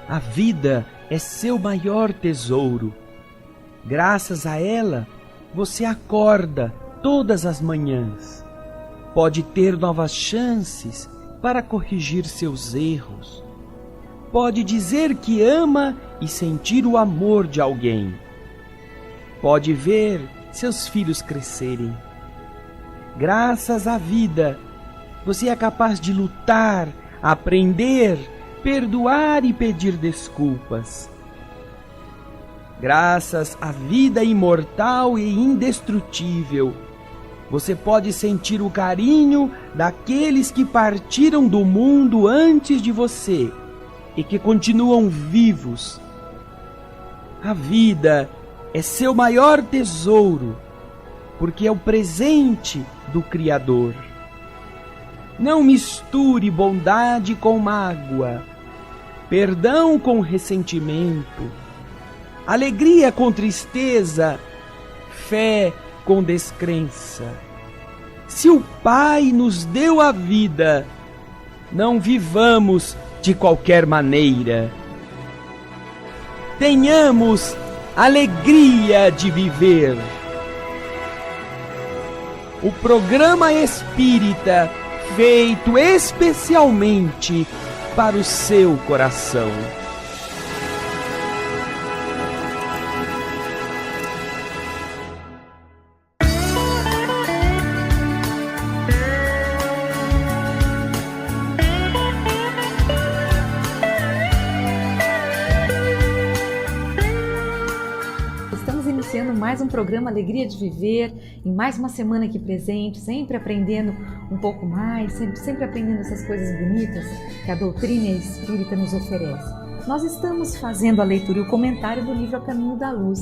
A vida é seu maior tesouro. Graças a ela, você acorda todas as manhãs. Pode ter novas chances para corrigir seus erros. Pode dizer que ama e sentir o amor de alguém. Pode ver seus filhos crescerem. Graças à vida, você é capaz de lutar, aprender, perdoar e pedir desculpas. Graças à vida imortal e indestrutível, você pode sentir o carinho daqueles que partiram do mundo antes de você e que continuam vivos. A vida é seu maior tesouro, porque é o presente do Criador. Não misture bondade com mágoa, perdão com ressentimento, alegria com tristeza, fé com descrença. Se o Pai nos deu a vida, não vivamos de qualquer maneira. Tenhamos alegria de viver. O programa espírita feito especialmente para o seu coração. Mais um programa Alegria de Viver, em mais uma semana aqui presente, sempre aprendendo um pouco mais, sempre aprendendo essas coisas bonitas que a doutrina espírita nos oferece. Nós estamos fazendo a leitura e o comentário do livro A Caminho da Luz,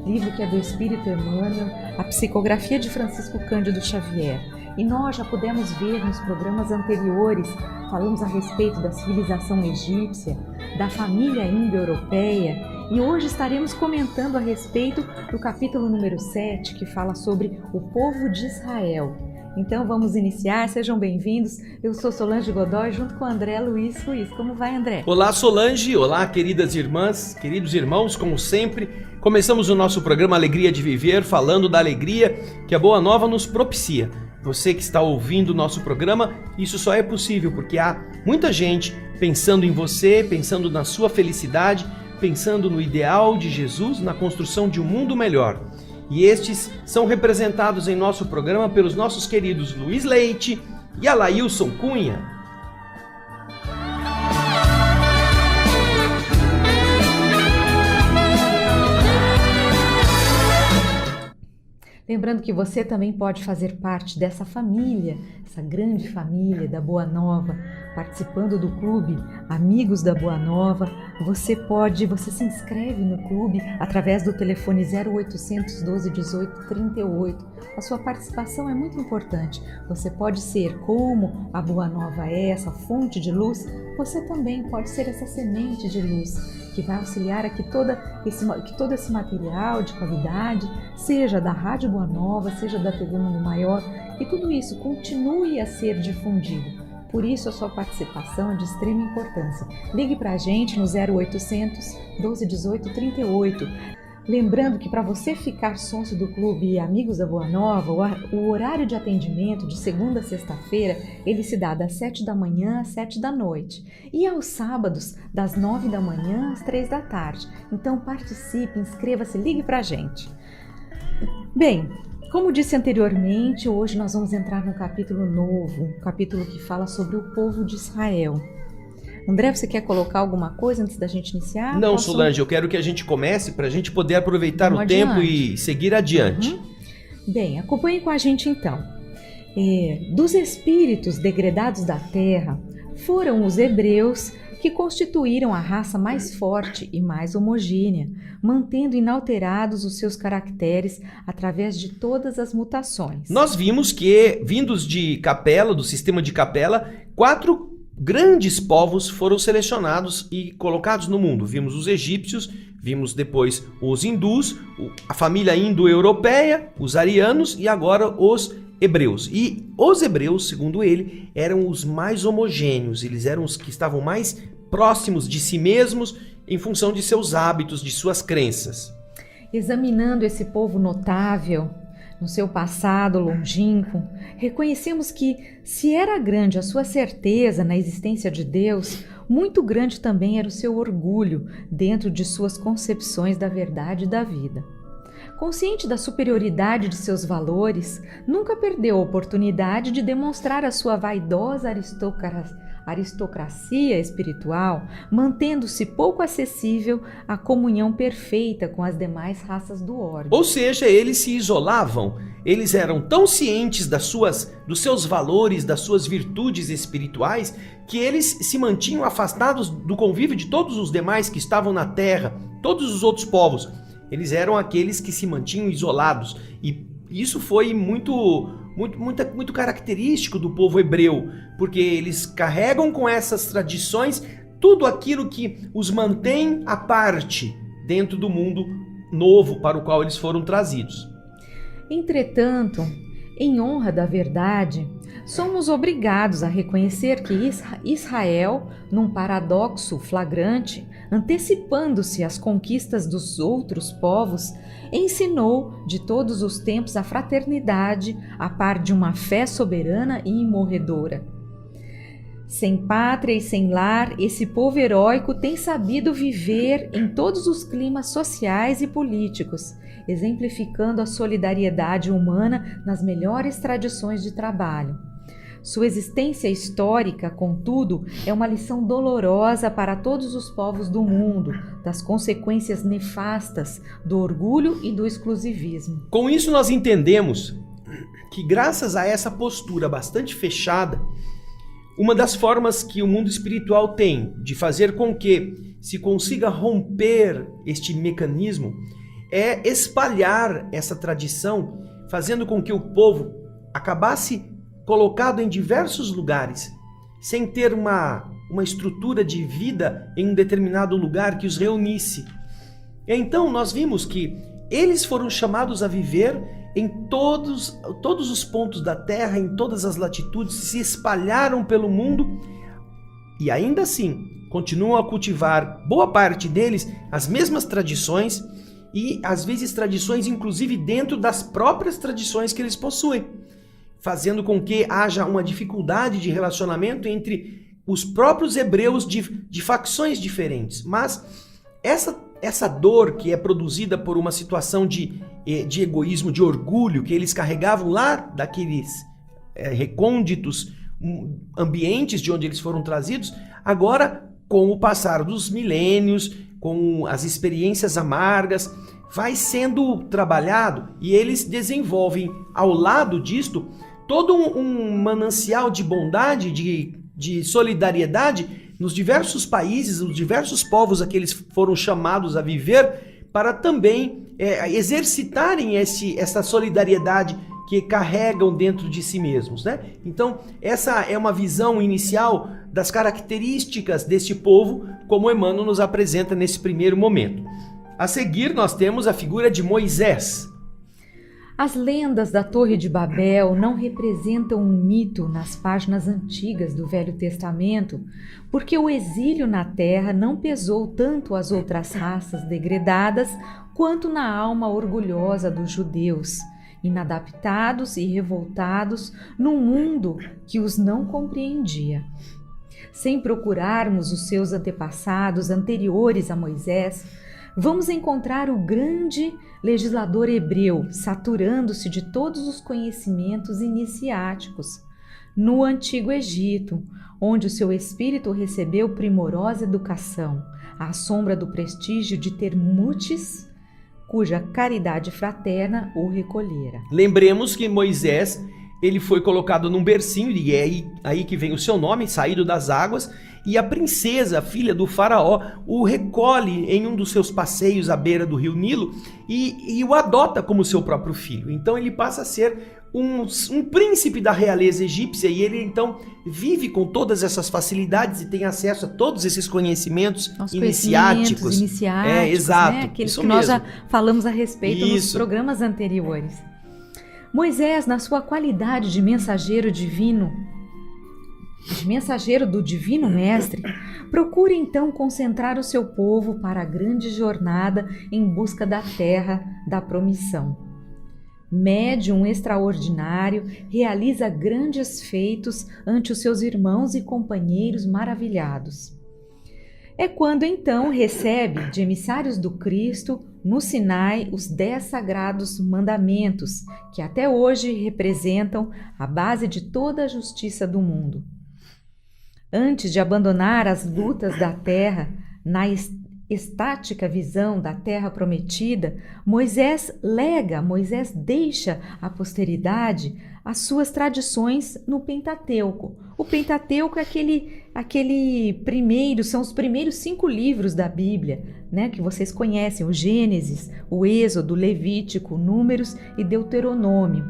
livro que é do Espírito Emmanuel, a psicografia de Francisco Cândido Xavier. E nós já pudemos ver nos programas anteriores, falamos a respeito da civilização egípcia, da família indo-europeia, e hoje estaremos comentando a respeito do capítulo número 7, que fala sobre o povo de Israel. Então vamos iniciar, sejam bem-vindos. Eu sou Solange Godoy, junto com André Luiz Ruiz. Como vai, André? Olá, Solange. Olá, queridas irmãs, queridos irmãos, como sempre. Começamos o nosso programa Alegria de Viver, falando da alegria que a Boa Nova nos propicia. Você que está ouvindo o nosso programa, isso só é possível porque há muita gente pensando em você, pensando na sua felicidade, pensando no ideal de Jesus, na construção de um mundo melhor. E estes são representados em nosso programa pelos nossos queridos Luiz Leite e Alailson Cunha. Lembrando que você também pode fazer parte dessa família, essa grande família da Boa Nova, participando do clube Amigos da Boa Nova. Você se inscreve no clube através do telefone 0800 12 18 38. A sua participação é muito importante. Você pode ser como a Boa Nova é, essa fonte de luz, você também pode ser essa semente de luz que vai auxiliar a que todo esse material de qualidade, seja da Rádio Boa Nova, seja da TV Mundo Maior, e tudo isso continue a ser difundido. Por isso a sua participação é de extrema importância. Ligue para a gente no 0800 12 18 38. Lembrando que para você ficar sócio do clube Amigos da Boa Nova, o horário de atendimento de segunda a sexta-feira, ele se dá das 7 da manhã às 7 da noite. E aos sábados, das 9 da manhã às 3 da tarde. Então participe, inscreva-se, ligue para a gente. Bem, como disse anteriormente, hoje nós vamos entrar num capítulo novo, um capítulo que fala sobre o povo de Israel. André, você quer colocar alguma coisa antes da gente iniciar? Não, Solange, eu quero que a gente comece para a gente poder aproveitar o tempo e seguir adiante. Bem, acompanhe com a gente então. Dos espíritos degredados da terra, foram os hebreus que constituíram a raça mais forte e mais homogênea, mantendo inalterados os seus caracteres através de todas as mutações. Nós vimos que, vindos de Capela, do sistema de Capela, 4 grandes povos foram selecionados e colocados no mundo. Vimos os egípcios, vimos depois os hindus, a família indo-europeia, os arianos e agora os hebreus. E os hebreus, segundo ele, eram os mais homogêneos, eles eram os que estavam mais próximos de si mesmos em função de seus hábitos, de suas crenças. Examinando esse povo notável, no seu passado longínquo, reconhecemos que, se era grande a sua certeza na existência de Deus, muito grande também era o seu orgulho dentro de suas concepções da verdade e da vida. Consciente da superioridade de seus valores, nunca perdeu a oportunidade de demonstrar a sua vaidosa aristocracia espiritual, mantendo-se pouco acessível à comunhão perfeita com as demais raças do orbe. Ou seja, eles se isolavam, eles eram tão cientes dos seus valores, das suas virtudes espirituais, que eles se mantinham afastados do convívio de todos os demais que estavam na terra, todos os outros povos. Eles eram aqueles que se mantinham isolados, e isso foi muito característico do povo hebreu, porque eles carregam com essas tradições tudo aquilo que os mantém à parte dentro do mundo novo para o qual eles foram trazidos. Entretanto, em honra da verdade, somos obrigados a reconhecer que Israel, num paradoxo flagrante, antecipando-se às conquistas dos outros povos, ensinou de todos os tempos a fraternidade a par de uma fé soberana e imorredora. Sem pátria e sem lar, esse povo heróico tem sabido viver em todos os climas sociais e políticos, exemplificando a solidariedade humana nas melhores tradições de trabalho. Sua existência histórica, contudo, é uma lição dolorosa para todos os povos do mundo, das consequências nefastas do orgulho e do exclusivismo. Com isso, nós entendemos que, graças a essa postura bastante fechada, uma das formas que o mundo espiritual tem de fazer com que se consiga romper este mecanismo é espalhar essa tradição, fazendo com que o povo acabasse colocado em diversos lugares, sem ter uma estrutura de vida em um determinado lugar que os reunisse. E então nós vimos que eles foram chamados a viver em todos os pontos da terra, em todas as latitudes, se espalharam pelo mundo e ainda assim continuam a cultivar, boa parte deles, as mesmas tradições e às vezes tradições inclusive dentro das próprias tradições que eles possuem, fazendo com que haja uma dificuldade de relacionamento entre os próprios hebreus de facções diferentes. Mas essa dor que é produzida por uma situação de egoísmo, de orgulho, que eles carregavam lá daqueles recônditos ambientes de onde eles foram trazidos, agora, com o passar dos milênios, com as experiências amargas, vai sendo trabalhado e eles desenvolvem, ao lado disto, todo um manancial de bondade, de solidariedade nos diversos países, nos diversos povos a que eles foram chamados a viver, para também exercitarem essa solidariedade que carregam dentro de si mesmos, né? Então, essa é uma visão inicial das características deste povo, como Emmanuel nos apresenta nesse primeiro momento. A seguir, nós temos a figura de Moisés. As lendas da Torre de Babel não representam um mito nas páginas antigas do Velho Testamento, porque o exílio na terra não pesou tanto às outras raças degredadas quanto na alma orgulhosa dos judeus, inadaptados e revoltados num mundo que os não compreendia. Sem procurarmos os seus antepassados anteriores a Moisés, vamos encontrar o grande legislador hebreu saturando-se de todos os conhecimentos iniciáticos no Antigo Egito, onde o seu espírito recebeu primorosa educação, à sombra do prestígio de Termutes, cuja caridade fraterna o recolhera. Lembremos que Moisés, ele foi colocado num bercinho, e é aí que vem o seu nome, saído das águas, e a princesa, a filha do faraó, o recolhe em um dos seus passeios à beira do rio Nilo e o adota como seu próprio filho. Então ele passa a ser um príncipe da realeza egípcia, e ele então vive com todas essas facilidades e tem acesso a todos esses conhecimentos iniciáticos. Exato, né? Aqueles isso que mesmo. nós já falamos a respeito nos programas anteriores. Moisés, na sua qualidade de mensageiro divino, de mensageiro do Divino Mestre, procura então concentrar o seu povo para a grande jornada em busca da terra da promissão. Médium extraordinário, realiza grandes feitos ante os seus irmãos e companheiros maravilhados. É quando então recebe de emissários do Cristo no Sinai os 10 sagrados mandamentos, que até hoje representam a base de toda a justiça do mundo. Antes de abandonar as lutas da terra, na estática visão da terra prometida, Moisés deixa à posteridade as suas tradições no Pentateuco. O Pentateuco é aquele primeiro, são os primeiros 5 livros da Bíblia, né, que vocês conhecem, o Gênesis, o Êxodo, Levítico, Números e Deuteronômio.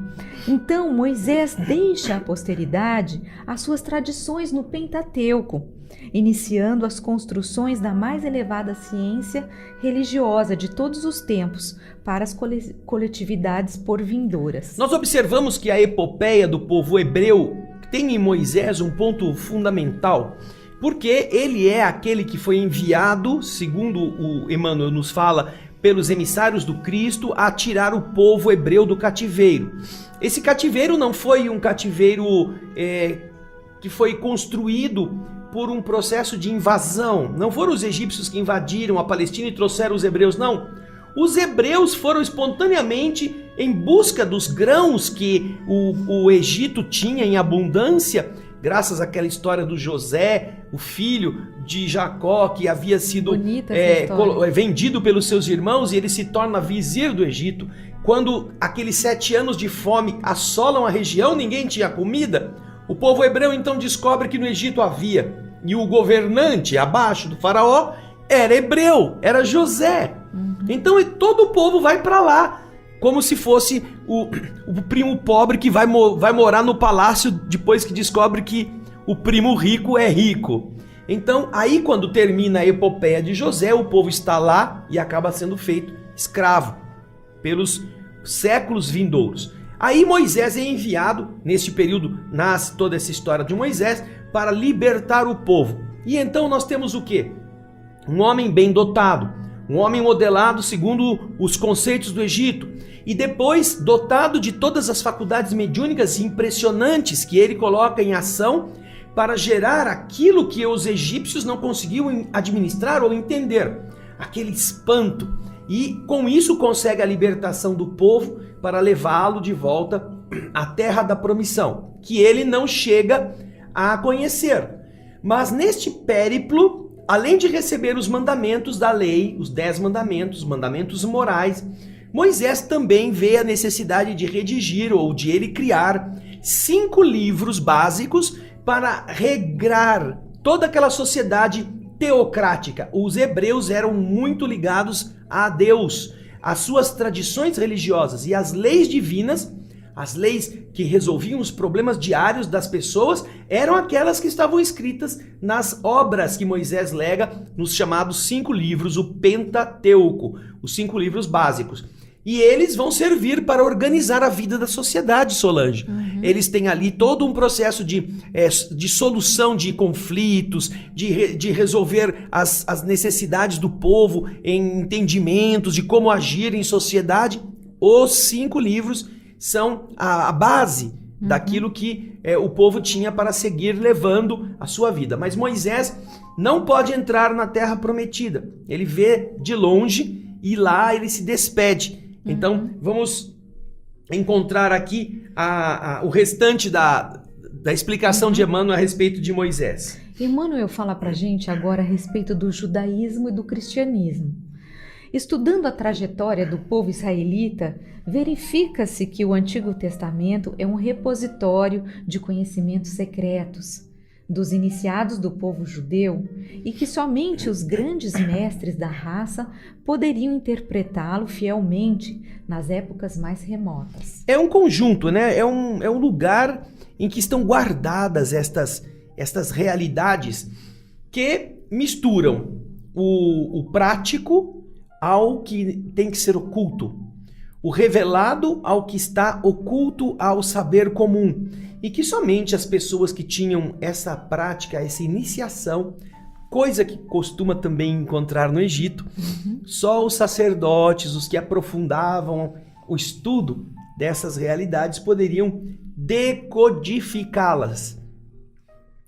Então, Moisés deixa à posteridade as suas tradições no Pentateuco, iniciando as construções da mais elevada ciência religiosa de todos os tempos para as coletividades por vindouras. Nós observamos que a epopeia do povo hebreu tem em Moisés um ponto fundamental, porque ele é aquele que foi enviado, segundo o Emmanuel nos fala, pelos emissários do Cristo a tirar o povo hebreu do cativeiro. Esse cativeiro não foi um cativeiro que foi construído por um processo de invasão. Não foram os egípcios que invadiram a Palestina e trouxeram os hebreus, não. Os hebreus foram espontaneamente em busca dos grãos que o Egito tinha em abundância, graças àquela história do José, o filho de Jacó, que havia sido vendido pelos seus irmãos, e ele se torna vizir do Egito. Quando aqueles 7 anos de fome assolam a região, ninguém tinha comida. O povo hebreu então descobre que no Egito havia, e o governante abaixo do faraó era hebreu, era José. Então todo o povo vai para lá, como se fosse o primo pobre que vai morar no palácio depois que descobre que o primo rico é rico. Então aí quando termina a epopeia de José, o povo está lá e acaba sendo feito escravo pelos séculos vindouros. Aí Moisés é enviado, neste período nasce toda essa história de Moisés, para libertar o povo. E então nós temos o quê? Um homem bem dotado, um homem modelado segundo os conceitos do Egito, e depois dotado de todas as faculdades mediúnicas impressionantes que ele coloca em ação para gerar aquilo que os egípcios não conseguiam administrar ou entender, aquele espanto. E com isso consegue a libertação do povo para levá-lo de volta à terra da promissão, que ele não chega a conhecer. Mas neste périplo, além de receber os mandamentos da lei, os 10 mandamentos, mandamentos morais, Moisés também vê a necessidade de redigir ou de ele criar 5 livros básicos para regrar toda aquela sociedade teocrática. Os hebreus eram muito ligados a Deus, as suas tradições religiosas e as leis divinas, as leis que resolviam os problemas diários das pessoas, eram aquelas que estavam escritas nas obras que Moisés lega nos chamados 5 livros, o Pentateuco, os 5 livros básicos. E eles vão servir para organizar a vida da sociedade, Solange. Eles têm ali todo um processo de solução de conflitos, de resolver as necessidades do povo em entendimentos, de como agir em sociedade. Os 5 livros são a base daquilo que o povo tinha para seguir levando a sua vida. Mas Moisés não pode entrar na terra prometida. Ele vê de longe e lá ele se despede. Então, vamos encontrar aqui o restante da explicação de Emmanuel a respeito de Moisés. Emmanuel fala para a gente agora a respeito do judaísmo e do cristianismo. Estudando a trajetória do povo israelita, verifica-se que o Antigo Testamento é um repositório de conhecimentos secretos dos iniciados do povo judeu e que somente os grandes mestres da raça poderiam interpretá-lo fielmente nas épocas mais remotas. É um conjunto, né? É um lugar em que estão guardadas estas realidades que misturam o prático ao que tem que ser oculto, o revelado ao que está oculto ao saber comum. e que somente as pessoas que tinham essa prática, essa iniciação, coisa que costuma também encontrar no Egito, só os sacerdotes, os que aprofundavam o estudo dessas realidades poderiam decodificá-las.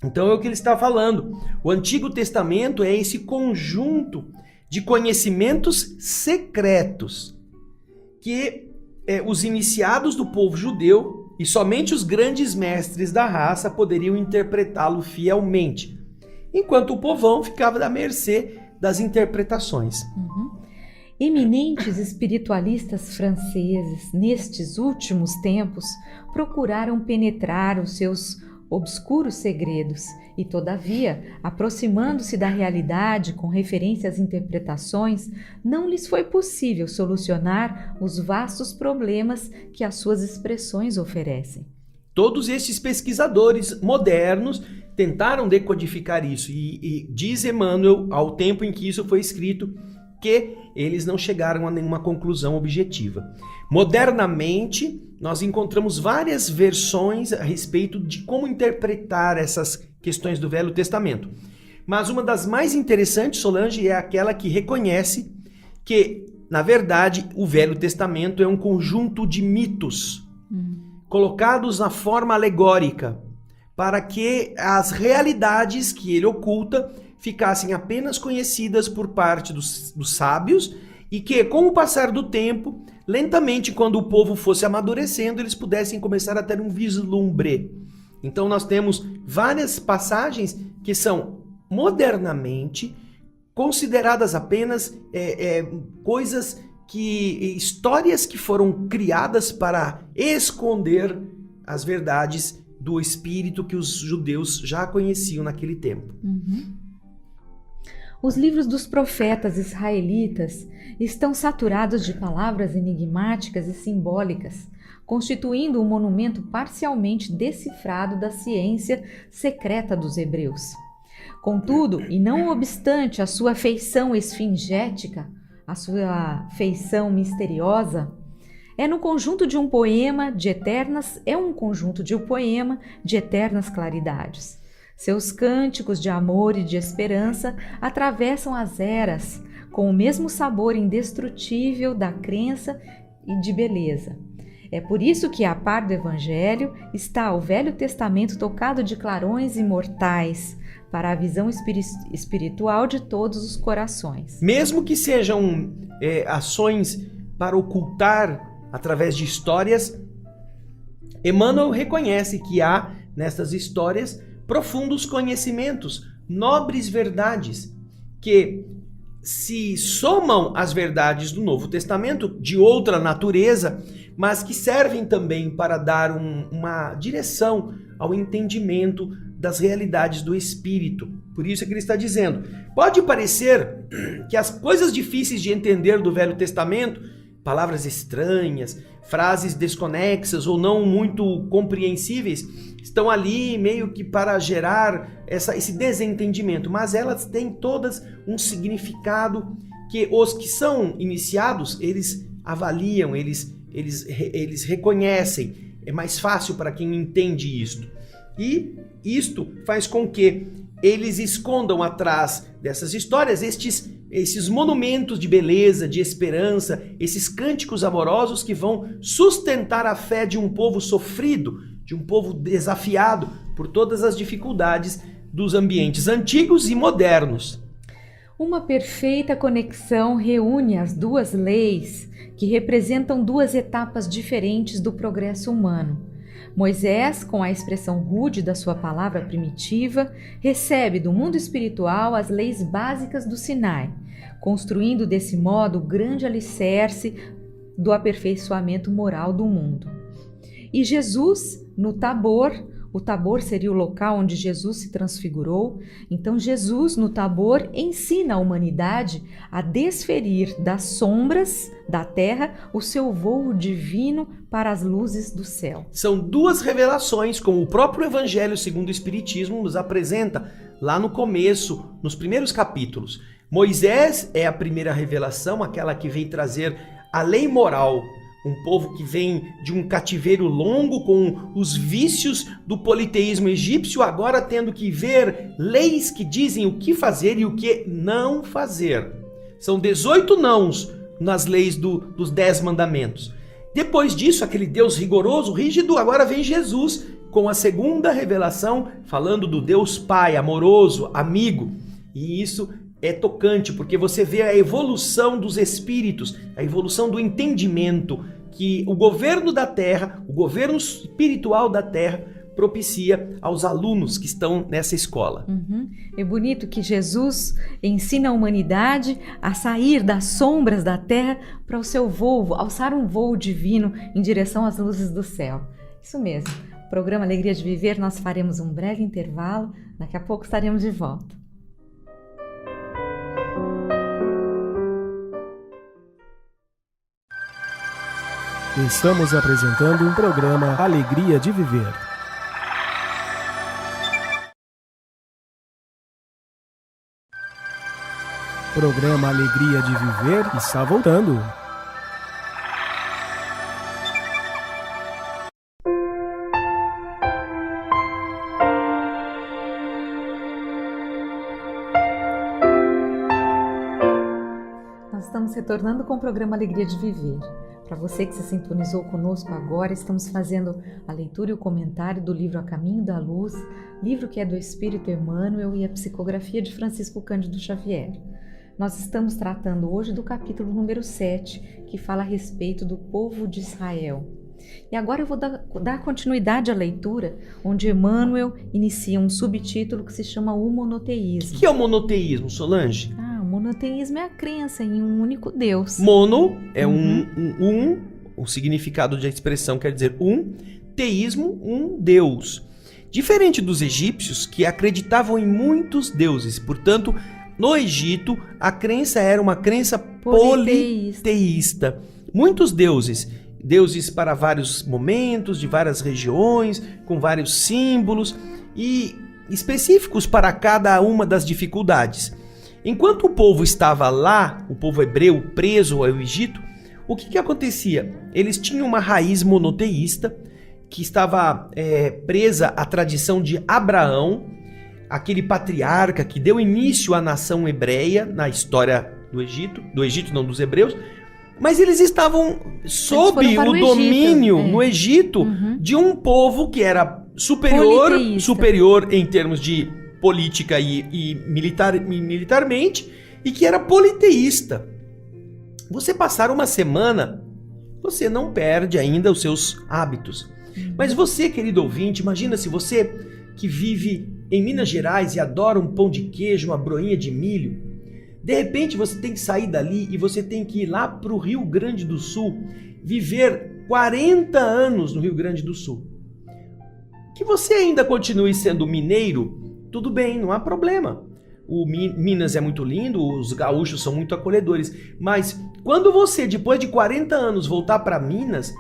Então é o que ele está falando. O Antigo Testamento é esse conjunto de conhecimentos secretos que os iniciados do povo judeu e somente os grandes mestres da raça poderiam interpretá-lo fielmente, enquanto o povão ficava à mercê das interpretações. Eminentes espiritualistas franceses, nestes últimos tempos, procuraram penetrar os seus obscuros segredos e, todavia, aproximando-se da realidade com referência às interpretações, não lhes foi possível solucionar os vastos problemas que as suas expressões oferecem. Todos esses pesquisadores modernos tentaram decodificar isso e diz Emmanuel, ao tempo em que isso foi escrito, que eles não chegaram a nenhuma conclusão objetiva. Modernamente, nós encontramos várias versões a respeito de como interpretar essas questões do Velho Testamento. Mas uma das mais interessantes, Solange, é aquela que reconhece que, na verdade, o Velho Testamento é um conjunto de mitos colocados na forma alegórica para que as realidades que ele oculta ficassem apenas conhecidas por parte dos sábios e que, com o passar do tempo, lentamente, quando o povo fosse amadurecendo, eles pudessem começar a ter um vislumbre. Então nós temos várias passagens que são modernamente consideradas apenas coisas histórias que foram criadas para esconder as verdades do Espírito que os judeus já conheciam naquele tempo. Os livros dos profetas israelitas estão saturados de palavras enigmáticas e simbólicas, constituindo um monumento parcialmente decifrado da ciência secreta dos hebreus. Contudo, e não obstante a sua feição esfingética, a sua feição misteriosa, é um conjunto de um poema de eternas claridades. Seus cânticos de amor e de esperança atravessam as eras com o mesmo sabor indestrutível da crença e de beleza. É por isso que, a par do Evangelho, está o Velho Testamento tocado de clarões imortais para a visão espiritual de todos os corações. Mesmo que sejam ações para ocultar através de histórias, Emmanuel reconhece que há nessas histórias profundos conhecimentos, nobres verdades, que se somam às verdades do Novo Testamento, de outra natureza, mas que servem também para dar uma direção ao entendimento das realidades do Espírito. Por isso é que ele está dizendo, pode parecer que as coisas difíceis de entender do Velho Testamento, palavras estranhas, frases desconexas ou não muito compreensíveis, estão ali meio que para gerar esse desentendimento, mas elas têm todas um significado que os que são iniciados, eles avaliam, eles reconhecem. É mais fácil para quem entende isto. E isto faz com que eles escondam atrás dessas histórias esses monumentos de beleza, de esperança, esses cânticos amorosos que vão sustentar a fé de um povo sofrido, de um povo desafiado por todas as dificuldades dos ambientes antigos e modernos. Uma perfeita conexão reúne as duas leis que representam duas etapas diferentes do progresso humano. Moisés, com a expressão rude da sua palavra primitiva, recebe do mundo espiritual as leis básicas do Sinai, construindo desse modo o grande alicerce do aperfeiçoamento moral do mundo. E Jesus, no Tabor, o Tabor seria o local onde Jesus se transfigurou, então Jesus, no Tabor, ensina a humanidade a desferir das sombras da terra o seu voo divino para as luzes do céu. São duas revelações, como o próprio Evangelho segundo o Espiritismo nos apresenta lá no começo, nos primeiros capítulos. Moisés é a primeira revelação, aquela que vem trazer a lei moral, um povo que vem de um cativeiro longo com os vícios do politeísmo egípcio, agora tendo que ver leis que dizem o que fazer e o que não fazer. São 18 nãos nas leis dos 10 mandamentos. Depois disso, aquele Deus rigoroso, rígido, agora vem Jesus com a segunda revelação, falando do Deus Pai, amoroso, amigo. E isso é tocante, porque você vê a evolução dos espíritos, a evolução do entendimento que o governo da Terra, o governo espiritual da Terra, propicia aos alunos que estão nessa escola. É bonito que Jesus ensina a humanidade a sair das sombras da Terra para o seu voo, alçar um voo divino em direção às luzes do céu. Isso mesmo. Programa Alegria de Viver, nós faremos um breve intervalo, daqui a pouco estaremos de volta. Estamos apresentando um programa Alegria de Viver. Programa Alegria de Viver está voltando. Nós estamos retornando com o programa Alegria de Viver. Para você que se sintonizou conosco agora, estamos fazendo a leitura e o comentário do livro A Caminho da Luz, livro que é do Espírito Emmanuel e a psicografia de Francisco Cândido Xavier. Nós estamos tratando hoje do capítulo número 7, que fala a respeito do povo de Israel. E agora eu vou dar continuidade à leitura, onde Emmanuel inicia um subtítulo que se chama o monoteísmo. O que é o monoteísmo, Solange? O monoteísmo é a crença em um único Deus. Mono é o significado da expressão quer dizer teísmo, um Deus. Diferente dos egípcios, que acreditavam em muitos deuses, portanto, no Egito, a crença era uma crença politeísta. Muitos deuses para vários momentos, de várias regiões, com vários símbolos e específicos para cada uma das dificuldades. Enquanto o povo estava lá, o povo hebreu preso ao Egito, o que acontecia? Eles tinham uma raiz monoteísta que estava presa à tradição de Abraão, aquele patriarca que deu início à nação hebreia na história do Egito não, dos hebreus, mas eles estavam sob o domínio no Egito de um povo que era superior em termos de política e militarmente, e que era politeísta. Você passar uma semana, você não perde ainda os seus hábitos. Mas você, querido ouvinte, imagina se você que vive em Minas Gerais e adora um pão de queijo, uma broinha de milho, de repente você tem que sair dali e você tem que ir lá para o Rio Grande do Sul, viver 40 anos no Rio Grande do Sul. Que você ainda continue sendo mineiro, tudo bem, não há problema. Minas é muito lindo, os gaúchos são muito acolhedores, mas quando você, depois de 40 anos, voltar para Minas,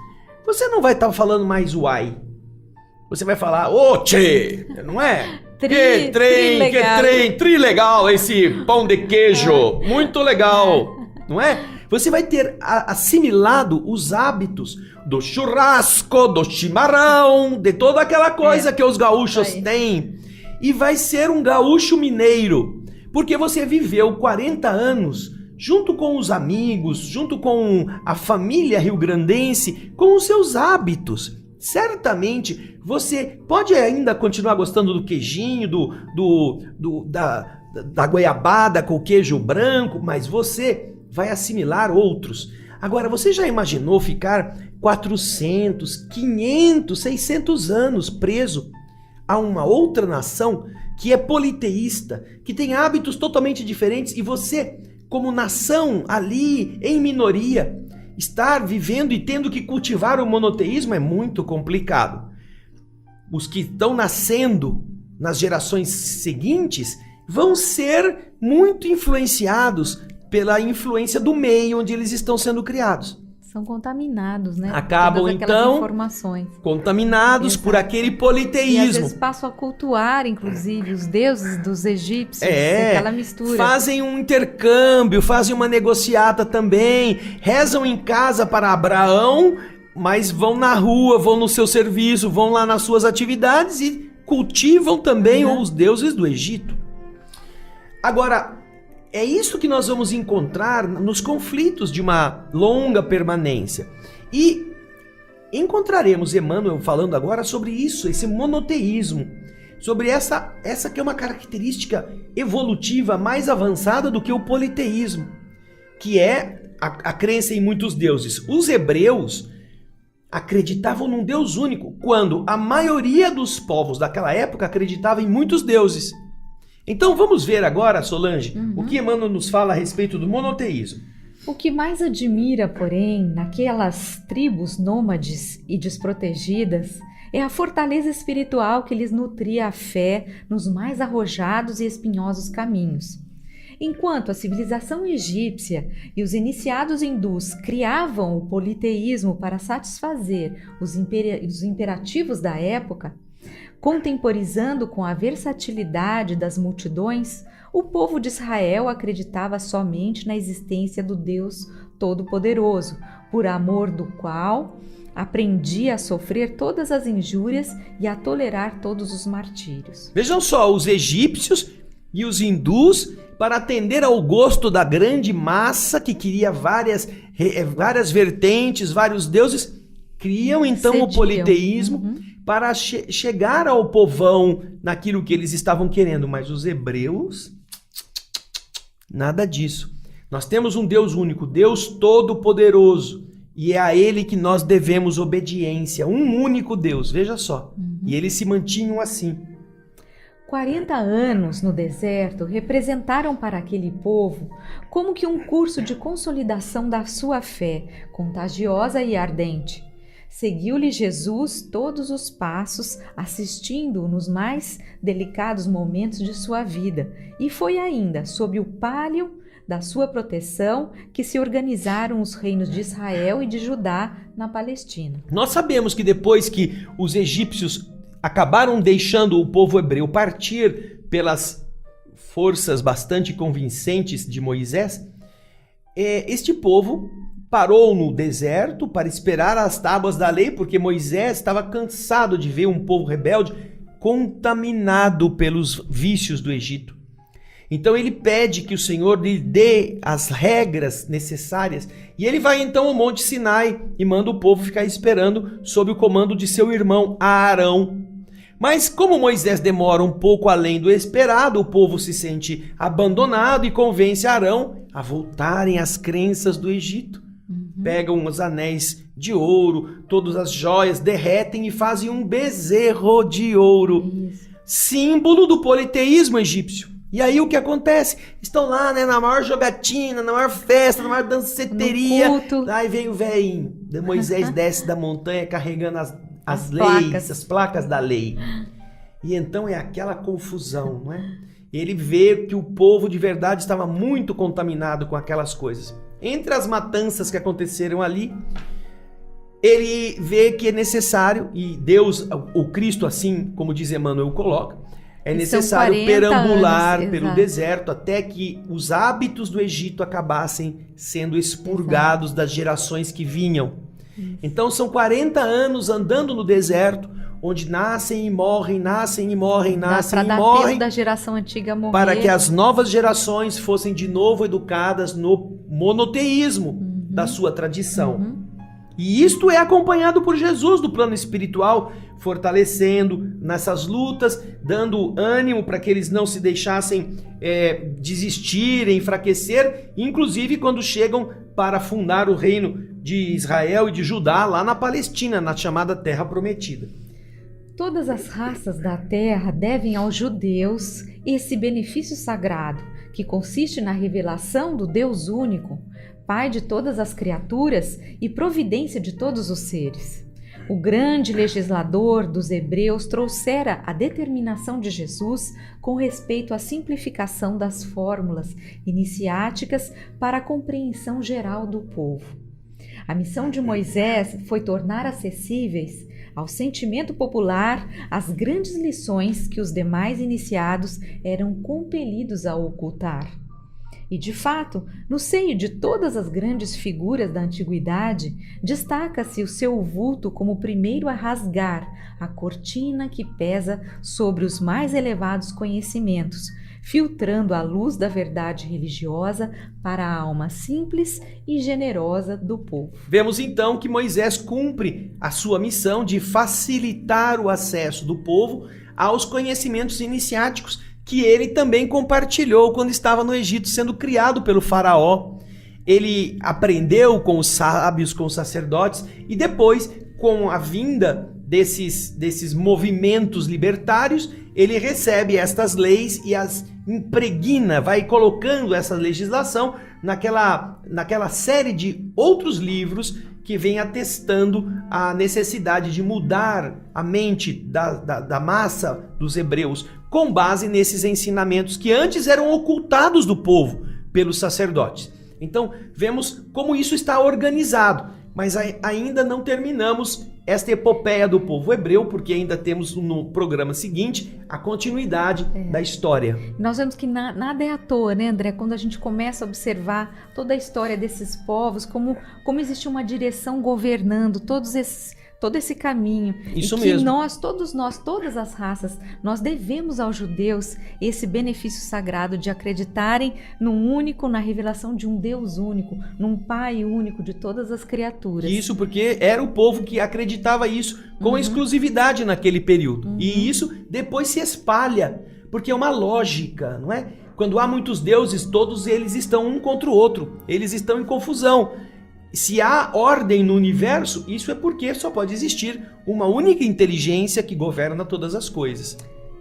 você não vai estar falando mais uai. Você vai falar, ô tchê, não é? Que trem, trilegal esse pão de queijo, muito legal, não é? Você vai ter assimilado os hábitos do churrasco, do chimarrão, de toda aquela coisa que os gaúchos têm. E vai ser um gaúcho mineiro, porque você viveu 40 anos junto com os amigos, junto com a família rio-grandense, com os seus hábitos. Certamente você pode ainda continuar gostando do queijinho, da goiabada com o queijo branco, mas você vai assimilar outros. Agora, você já imaginou ficar 400, 500, 600 anos preso a uma outra nação que é politeísta, que tem hábitos totalmente diferentes, e você, como nação ali em minoria, estar vivendo e tendo que cultivar o monoteísmo é muito complicado. Os que estão nascendo nas gerações seguintes vão ser muito influenciados pela influência do meio onde eles estão sendo criados. São contaminados, né? Acabam, todas aquelas então, informações. contaminados por aquele E às politeísmo. vezes passam a cultuar, inclusive, os deuses dos egípcios, É, aquela mistura. fazem um intercâmbio, fazem uma negociata também, rezam em casa para Abraão, mas vão na rua, vão no seu serviço, vão lá nas suas atividades e cultivam também os deuses do Egito. Agora, é isso que nós vamos encontrar nos conflitos de uma longa permanência. E encontraremos Emmanuel falando agora sobre isso, esse monoteísmo, sobre essa que é uma característica evolutiva mais avançada do que o politeísmo, que é a crença em muitos deuses. Os hebreus acreditavam num Deus único, quando a maioria dos povos daquela época acreditava em muitos deuses. Então vamos ver agora, Solange, o que Emmanuel nos fala a respeito do monoteísmo. O que mais admira, porém, naquelas tribos nômades e desprotegidas é a fortaleza espiritual que lhes nutria a fé nos mais arrojados e espinhosos caminhos. Enquanto a civilização egípcia e os iniciados hindus criavam o politeísmo para satisfazer os imperativos da época, contemporizando com a versatilidade das multidões, o povo de Israel acreditava somente na existência do Deus Todo-Poderoso, por amor do qual aprendia a sofrer todas as injúrias e a tolerar todos os martírios. Vejam só, os egípcios e os hindus, para atender ao gosto da grande massa que queria várias vertentes, vários deuses, criam então o politeísmo para chegar ao povão naquilo que eles estavam querendo. Mas os hebreus, nada disso. Nós temos um Deus único, Deus Todo-Poderoso, e é a Ele que nós devemos obediência, um único Deus, veja só. E eles se mantinham assim. 40 anos no deserto representaram para aquele povo como que um curso de consolidação da sua fé, contagiosa e ardente. Seguiu-lhe Jesus todos os passos, assistindo-o nos mais delicados momentos de sua vida, e foi ainda sob o pálio da sua proteção que se organizaram os reinos de Israel e de Judá na Palestina. Nós sabemos que depois que os egípcios acabaram deixando o povo hebreu partir pelas forças bastante convincentes de Moisés, este povo parou no deserto para esperar as tábuas da lei, porque Moisés estava cansado de ver um povo rebelde contaminado pelos vícios do Egito. Então ele pede que o Senhor lhe dê as regras necessárias, e ele vai então ao Monte Sinai e manda o povo ficar esperando sob o comando de seu irmão Arão. Mas como Moisés demora um pouco além do esperado, o povo se sente abandonado e convence Arão a voltarem às crenças do Egito. Pegam os anéis de ouro, todas as joias, derretem e fazem um bezerro de ouro, símbolo do politeísmo egípcio. E aí o que acontece? Estão lá, né, na maior jogatina, na maior festa, na maior danceteria. Aí vem o velhinho. Moisés desce da montanha carregando as leis, as placas da lei. E então é aquela confusão, não é? Ele vê que o povo de verdade estava muito contaminado com aquelas coisas. Entre as matanças que aconteceram ali, ele vê que é necessário, e Deus, o Cristo, assim como diz Emmanuel, coloca, é necessário perambular pelo deserto até que os hábitos do Egito acabassem sendo expurgados das gerações que vinham. Então são 40 anos andando no deserto, onde nascem e morrem, nascem e morrem, nascem e morrem. Tempo da geração antiga morrer. Para que as novas gerações fossem de novo educadas no monoteísmo da sua tradição. E isto é acompanhado por Jesus do plano espiritual, fortalecendo nessas lutas, dando ânimo para que eles não se deixassem desistir, enfraquecer, inclusive quando chegam para fundar o reino de Israel e de Judá lá na Palestina, na chamada Terra Prometida. Todas as raças da terra devem aos judeus esse benefício sagrado, que consiste na revelação do Deus único, Pai de todas as criaturas e providência de todos os seres. O grande legislador dos hebreus trouxera a determinação de Jesus com respeito à simplificação das fórmulas iniciáticas para a compreensão geral do povo. A missão de Moisés foi tornar acessíveis ao sentimento popular as grandes lições que os demais iniciados eram compelidos a ocultar. E, de fato, no seio de todas as grandes figuras da antiguidade, destaca-se o seu vulto como o primeiro a rasgar a cortina que pesa sobre os mais elevados conhecimentos, filtrando a luz da verdade religiosa para a alma simples e generosa do povo. Vemos então que Moisés cumpre a sua missão de facilitar o acesso do povo aos conhecimentos iniciáticos que ele também compartilhou quando estava no Egito sendo criado pelo faraó. Ele aprendeu com os sábios, com os sacerdotes, e depois, com a vinda desses movimentos libertários, ele recebe estas leis e as impregna, vai colocando essa legislação naquela série de outros livros que vem atestando a necessidade de mudar a mente da massa dos hebreus com base nesses ensinamentos que antes eram ocultados do povo pelos sacerdotes. Então, vemos como isso está organizado, mas ainda não terminamos esta epopeia do povo hebreu, porque ainda temos no programa seguinte a continuidade da história. Nós vemos que nada é à toa, né, André? Quando a gente começa a observar toda a história desses povos, como existe uma direção governando todo esse caminho. Isso e mesmo. Que todas as raças, nós devemos aos judeus esse benefício sagrado de acreditarem na revelação de um Deus único, num Pai único de todas as criaturas. Isso porque era o povo que acreditava isso com exclusividade naquele período. E isso depois se espalha, porque é uma lógica, não é? Quando há muitos deuses, todos eles estão um contra o outro, eles estão em confusão. Se há ordem no universo, isso é porque só pode existir uma única inteligência que governa todas as coisas.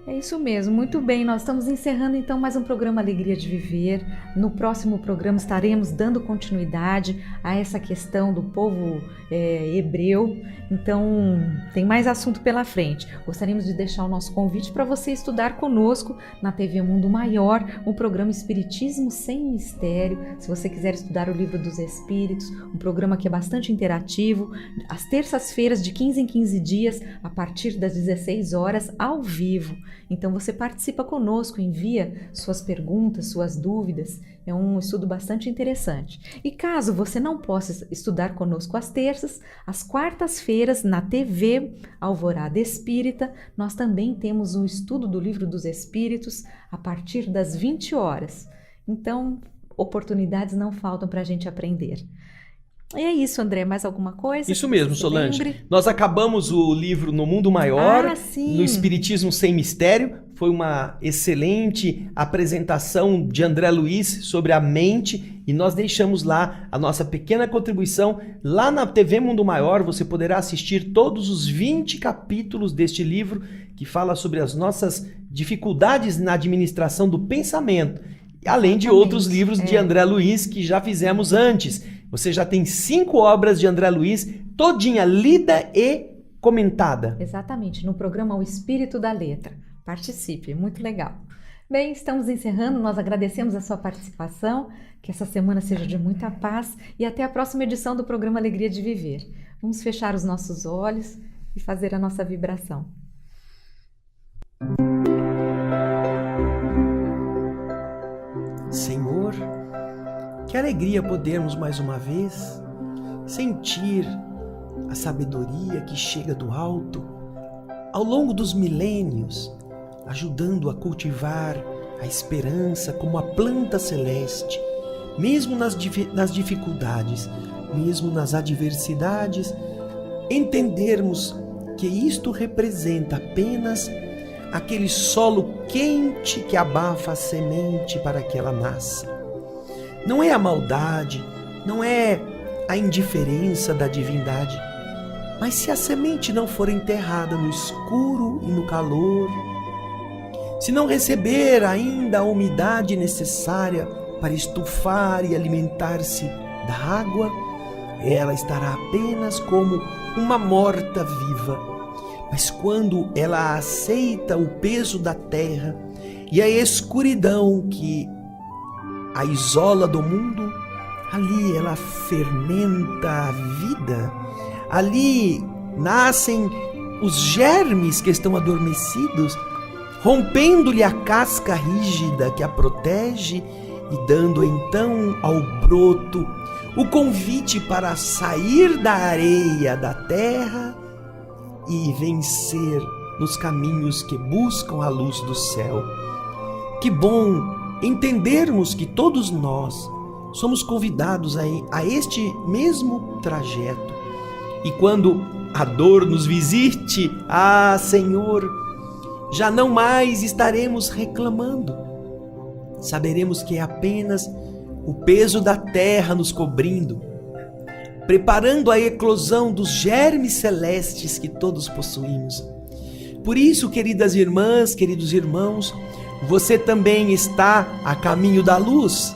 É isso mesmo, muito bem, nós estamos encerrando então mais um programa Alegria de Viver. No próximo programa estaremos dando continuidade a essa questão do povo hebreu, então tem mais assunto pela frente. Gostaríamos de deixar o nosso convite para você estudar conosco na TV Mundo Maior, o programa Espiritismo Sem Mistério. Se você quiser estudar o Livro dos Espíritos, um programa que é bastante interativo, às terças-feiras de 15 em 15 dias, a partir das 16 horas, ao vivo. Então você participa conosco, envia suas perguntas, suas dúvidas, é um estudo bastante interessante. E caso você não possa estudar conosco às terças, às quartas-feiras na TV Alvorada Espírita, nós também temos um estudo do Livro dos Espíritos a partir das 20 horas. Então, oportunidades não faltam para a gente aprender. E é isso, André, mais alguma coisa? Isso mesmo, Solange. Nós acabamos o livro No Mundo Maior, no Espiritismo Sem Mistério. Foi uma excelente apresentação de André Luiz sobre a mente e nós deixamos lá a nossa pequena contribuição. Lá na TV Mundo Maior você poderá assistir todos os 20 capítulos deste livro que fala sobre as nossas dificuldades na administração do pensamento, além de outros livros de André Luiz que já fizemos antes. Você já tem 5 obras de André Luiz, todinha lida e comentada. Exatamente, no programa O Espírito da Letra. Participe, muito legal. Bem, estamos encerrando, nós agradecemos a sua participação, que essa semana seja de muita paz e até a próxima edição do programa Alegria de Viver. Vamos fechar os nossos olhos e fazer a nossa vibração. Senhor, que alegria podermos mais uma vez sentir a sabedoria que chega do alto ao longo dos milênios, ajudando a cultivar a esperança como a planta celeste, mesmo nas dificuldades, mesmo nas adversidades, entendermos que isto representa apenas aquele solo quente que abafa a semente para que ela nasça. Não é a maldade, não é a indiferença da divindade, mas se a semente não for enterrada no escuro e no calor, se não receber ainda a umidade necessária para estufar e alimentar-se da água, ela estará apenas como uma morta viva. Mas quando ela aceita o peso da terra e a escuridão que a isola do mundo, Ali ela fermenta a vida. Ali nascem os germes que estão adormecidos, rompendo-lhe a casca rígida que a protege e dando então ao broto o convite para sair da areia da terra e vencer nos caminhos que buscam a luz do céu. Que bom entendermos que todos nós somos convidados a este mesmo trajeto. E quando a dor nos visite, Senhor, já não mais estaremos reclamando. Saberemos que é apenas o peso da terra nos cobrindo, preparando a eclosão dos germes celestes que todos possuímos. Por isso, queridas irmãs, queridos irmãos, você também está a caminho da luz.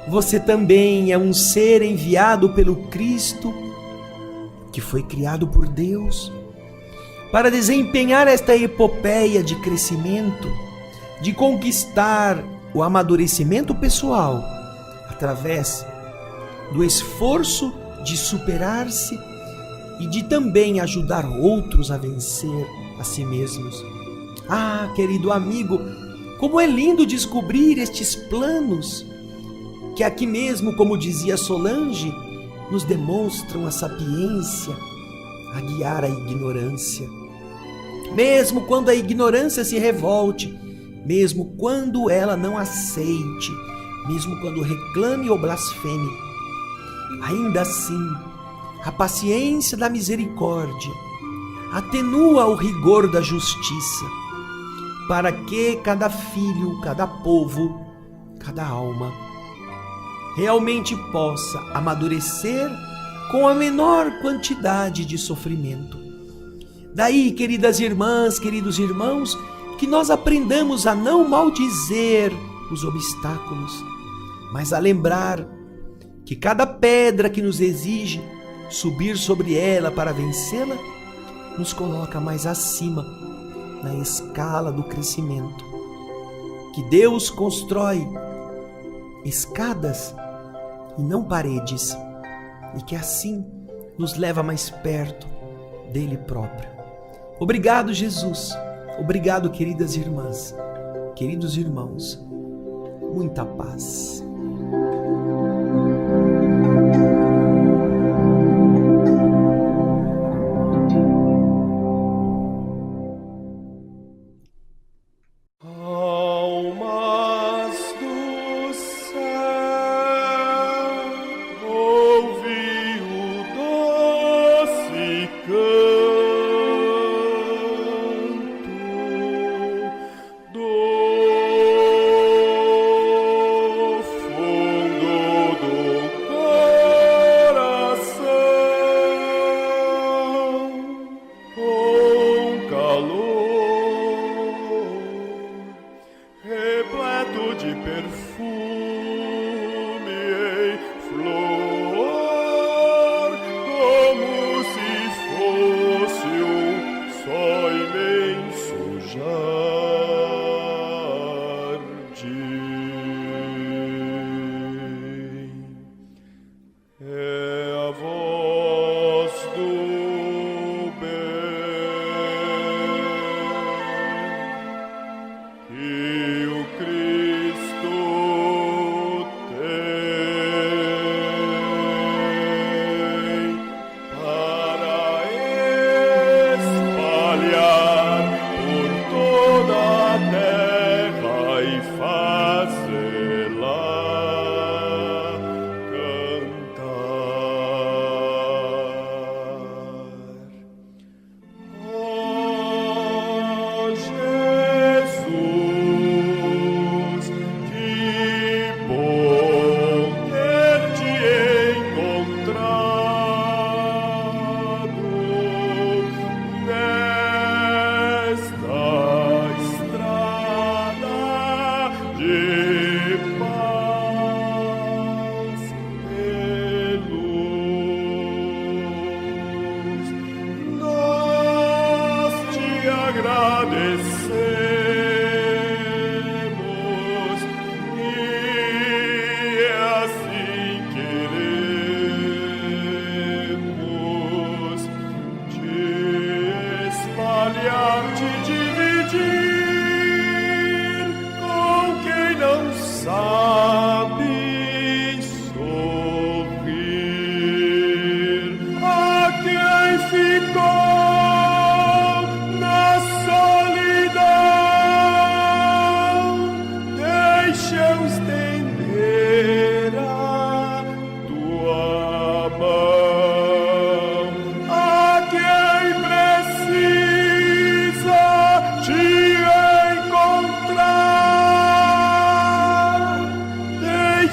Você também é um ser enviado pelo Cristo, que foi criado por Deus, para desempenhar esta epopeia de crescimento, de conquistar o amadurecimento pessoal, através do esforço de superar-se e de também ajudar outros a vencer a si mesmos. Querido amigo, como é lindo descobrir estes planos, que aqui mesmo, como dizia Solange, nos demonstram a sapiência a guiar a ignorância. Mesmo quando a ignorância se revolte, mesmo quando ela não aceite, mesmo quando reclame ou blasfeme, ainda assim, a paciência da misericórdia atenua o rigor da justiça, para que cada filho, cada povo, cada alma realmente possa amadurecer com a menor quantidade de sofrimento. Daí, queridas irmãs, queridos irmãos, que nós aprendamos a não maldizer os obstáculos, mas a lembrar que cada pedra que nos exige subir sobre ela para vencê-la, nos coloca mais acima na escala do crescimento. Que Deus constrói escadas e não paredes, e que assim nos leva mais perto dele próprio. Obrigado, Jesus. Obrigado, queridas irmãs, queridos irmãos. Muita paz. Do fundo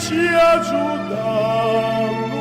te ajudar.